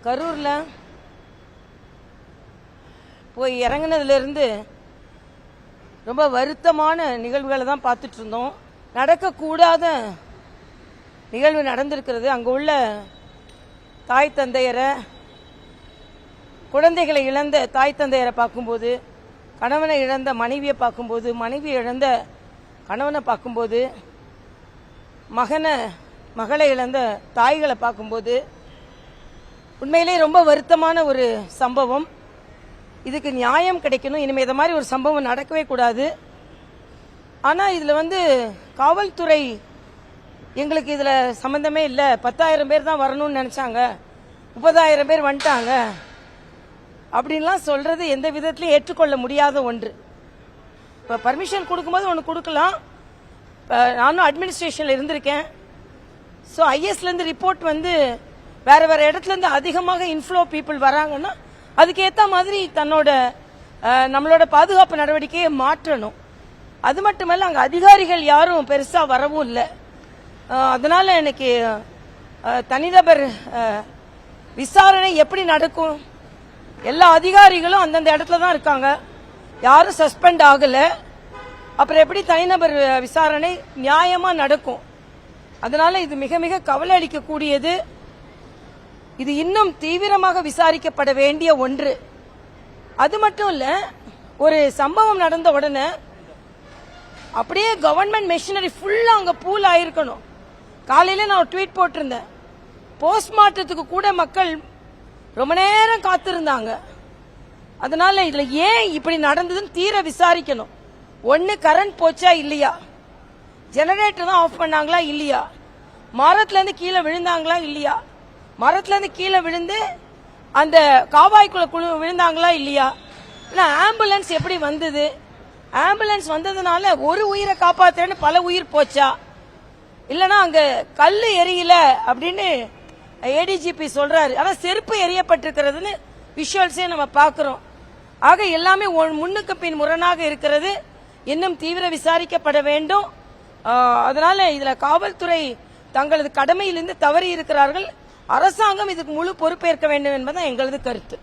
கரூர்ல போய் இறங்கினதுலேருந்து ரொம்ப வருத்தமான நிகழ்வுகளை தான் பார்த்துட்டு இருந்தோம். நடக்கக்கூடாத நிகழ்வு நடந்திருக்கிறது. அங்கே உள்ள தாய் தந்தையரை, குழந்தைகளை இழந்த தாய் தந்தையரை பார்க்கும்போது, கணவனை இழந்த மனைவியை பார்க்கும்போது, மனைவி இழந்த கணவனை பார்க்கும்போது, மகளை இழந்த தாய்களை பார்க்கும்போது உண்மையிலே ரொம்ப வருத்தமான ஒரு சம்பவம். இதுக்கு நியாயம் கிடைக்கணும். இனிமேல் இதை மாதிரி ஒரு சம்பவம் நடக்கவே கூடாது. ஆனால் இதில் காவல்துறை எங்களுக்கு இதில் சம்பந்தமே இல்லை, 10,000 பேர் தான் வரணும்னு நினச்சாங்க, 30,000 பேர் வந்துட்டாங்க அப்படின்லாம் சொல்றது எந்த விதத்திலையும் ஏற்றுக்கொள்ள முடியாத ஒன்று. இப்போ பர்மிஷன் கொடுக்கும்போது ஒன்று கொடுக்கலாம். நானும் அட்மினிஸ்ட்ரேஷனில் இருந்திருக்கேன். ஸோ ஐஎஸ்லேருந்து ரிப்போர்ட் வேற வேற இடத்துலேருந்து அதிகமாக இன்ஃப்ளோ பீப்புள் வராங்கன்னா அதுக்கேற்ற மாதிரி நம்மளோட பாதுகாப்பு நடவடிக்கையை மாற்றணும். அது மட்டுமல்ல, அங்கே அதிகாரிகள் யாரும் பெருசாக வரவும் இல்லை. அதனால எனக்கு தனிநபர் விசாரணை எப்படி நடக்கும்? எல்லா அதிகாரிகளும் அந்தந்த இடத்துல தான் இருக்காங்க, யாரும் சஸ்பெண்ட் ஆகல. அப்புறம் எப்படி தனிநபர் விசாரணை நியாயமா நடக்கும்? அதனால இது மிக மிக கவலை அளிக்கக்கூடியது. இது இன்னும் தீவிரமாக விசாரிக்கப்பட வேண்டிய ஒன்று. அது மட்டும் இல்ல, ஒரு சம்பவம் நடந்த உடனே அப்படியே கவர்மெண்ட் மெஷினரி ஃபுல்லா அங்க பூல் ஆயிருக்கணும். காலையில நான் ஒரு ட்வீட் போட்டிருந்தேன். போஸ்ட்மார்ட்டத்துக்கு கூட மக்கள் ரொம்ப நேரம் காத்திருந்தாங்க. அதனால இதுல ஏன் இப்படி நடந்ததுன்னு தீர விசாரிக்கணும். ஒன்னு கரண்ட் போச்சா இல்லையா, ஜெனரேட்டர் தான் ஆஃப் பண்ணாங்களா இல்லையா, மரத்துல இருந்து கீழே விழுந்தாங்களா இல்லையா, மரத்துல இருந்து கீழே விழுந்து அந்த காவாய்க்குள்ள விழுந்தாங்களா இல்லையா, இல்ல ஆம்புலன்ஸ் எப்படி வந்தது, ஆம்புலன்ஸ் வந்ததுனால ஒரு உயிரை காப்பாத்துறேன்னு பல உயிர் போச்சா, இல்லனா அங்க கல்லு எரியல அப்படின்னு ஏடிஜிபி சொல்றாரு. ஆனா செருப்பு எரியப்பட்டிருக்கிறதுன்னு விஷுவல்ஸே நம்ம பாக்குறோம். ஆக எல்லாமே முன்னுக்கு பின் முரணாக இருக்கிறது. இன்னும் தீவிர விசாரிக்கப்பட வேண்டும். அதனால இதுல காவல்துறை தங்களது கடமையிலிருந்து தவறி இருக்கிறார்கள். அரசாங்கம் இதுக்கு முழு பொறுப்பேற்க வேண்டும் என்பதுதான் எங்களது கருத்து.